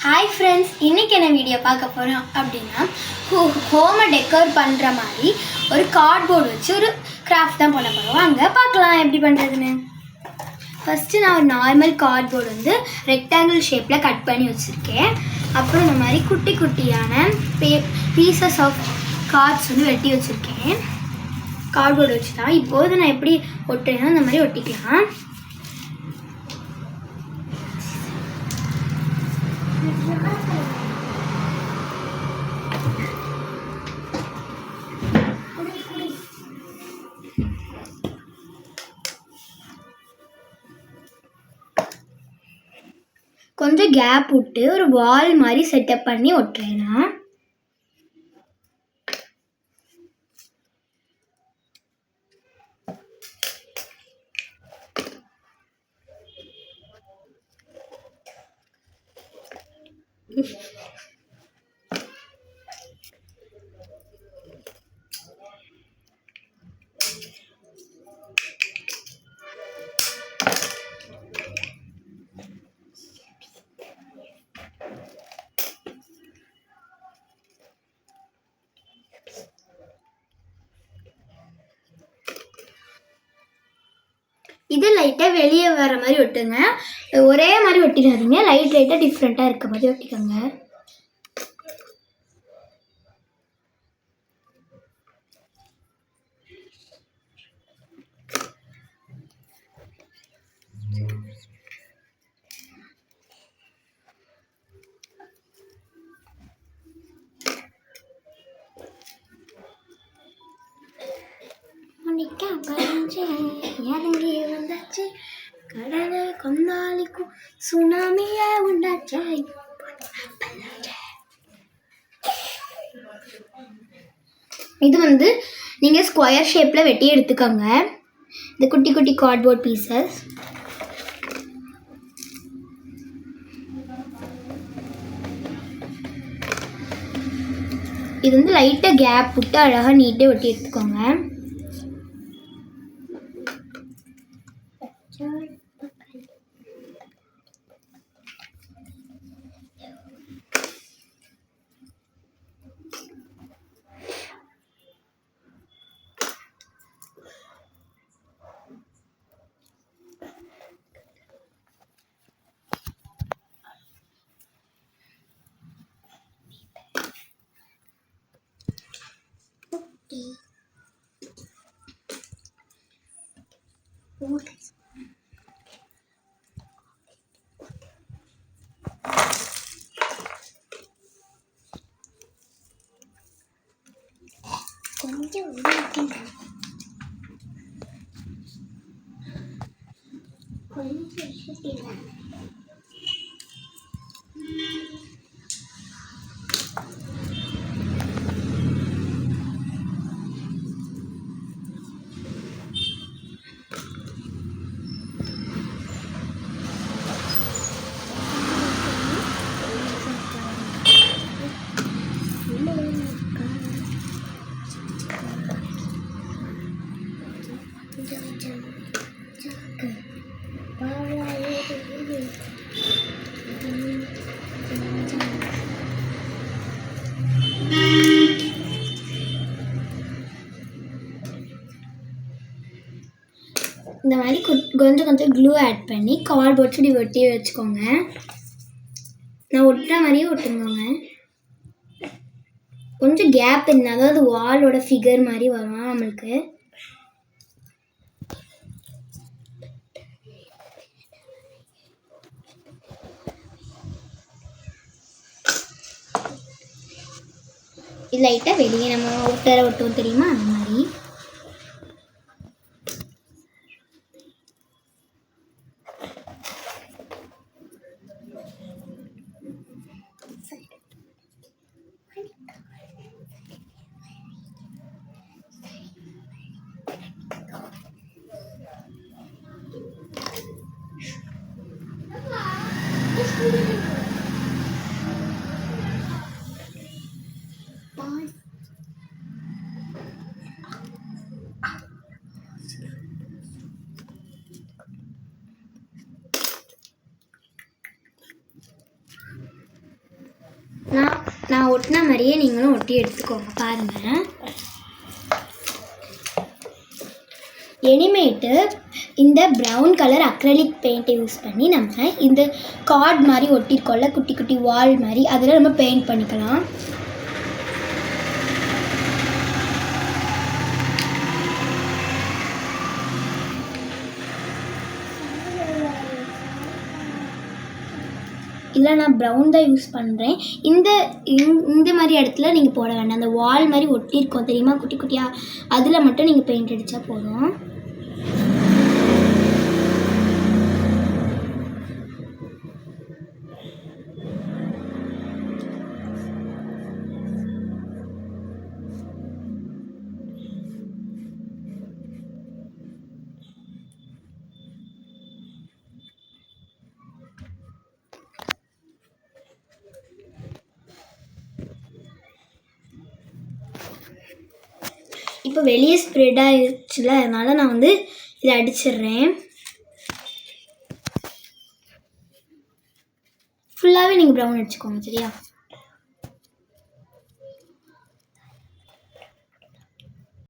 Hi friends, இன்றைக்கி என்ன video பார்க்க போகிறோம் அப்படின்னா ஹோமை டெக்கோர் பண்ணுற மாதிரி ஒரு கார்ட்போர்டு வச்சு ஒரு கிராஃப்ட் தான் பண்ண போகிறோம். வாங்க பார்க்கலாம் எப்படி பண்ணுறதுன்னு. ஃபஸ்ட்டு நான் ஒரு நார்மல் கார்ட்போர்டு வந்து ரெக்டாங்கிள் ஷேப்பில் கட் பண்ணி வச்சுருக்கேன். அப்புறம் இந்த மாதிரி குட்டி குட்டியான பீசஸ் ஆஃப் கார்ட்ஸ் வந்து வெட்டி வச்சுருக்கேன். கார்ட்போர்டு வச்சு தான் இப்போது நான் எப்படி ஒட்டுறேனோ இந்த மாதிரி ஒட்டிக்கலாம். கொஞ்சம் கேப் விட்டு ஒரு வால் மாதிரி செட்டப் பண்ணி ஒட்டுறேன்னா இது லைட்டாக வெளியே வர மாதிரி ஒட்டுங்க. ஒரே மாதிரி ஒட்டிடாதீங்க, லைட்டாக டிஃப்ரெண்ட்டாக இருக்க மாதிரி ஒட்டிக்கோங்க. இறங்கி வந்தாச்சு, கடலை கொந்தாளிக்கும் சுனாமிய உண்டாச்சா. இது வந்து நீங்கள் ஸ்கொயர் ஷேப்பில் வெட்டி எடுத்துக்கோங்க. இந்த குட்டி குட்டி கார்ட்போர்ட் பீசஸ் இது வந்து லைட்டாக கேப் விட்டு அழகாக நீட்டாக வெட்டி எடுத்துக்கோங்க. கொஞ்சம் இந்த மாதிரி கொஞ்சம் கொஞ்சம் க்ளூ ஆட் பண்ணி கார்ட்போர்ட் இப்படி ஒட்டி வச்சுக்கோங்க. நான் ஒட்டுற மாதிரியே ஒட்டுங்க. கொஞ்சம் கேப் இருந்தால் அதாவது வாலோட ஃபிகர் மாதிரி வரும் நம்மளுக்கு. இது லைட்டாக வெளியே நம்ம ஒட்டுவோம் தெரியுமா, அந்த மாதிரி. நான் ஒட்டின மாதிரியே நீங்களும் ஒட்டி எடுத்துக்கோங்க. பாருங்கள், இனிமேட்டு இந்த ப்ரௌன் கலர் அக்ரலிக் பெயிண்ட்டை யூஸ் பண்ணி நம்ம இந்த கார்ட் மாதிரி ஒட்டிருக்கோம்ல, குட்டி குட்டி வால் மாதிரி, அதில் நம்ம பெயிண்ட் பண்ணிக்கலாம். இல்லை, நான் ப்ரௌன் தான் யூஸ் பண்ணுறேன். இந்த மாதிரி இடத்துல நீங்கள் போட வேண்டாம். அந்த வால் மாதிரி ஒட்டியிருக்கோம் தெரியுமா, குட்டி குட்டியாக, அதில் மட்டும் நீங்கள் பெயிண்ட் அடித்தா போதும். இப்போ வெளியே ஸ்ப்ரெட் ஆகிடுச்சுல, அதனால் நான் வந்து இதை அடிச்சிடுறேன். ஃபுல்லாகவே நீங்கள் ப்ரௌன் அடிச்சுக்கோங்க, சரியா?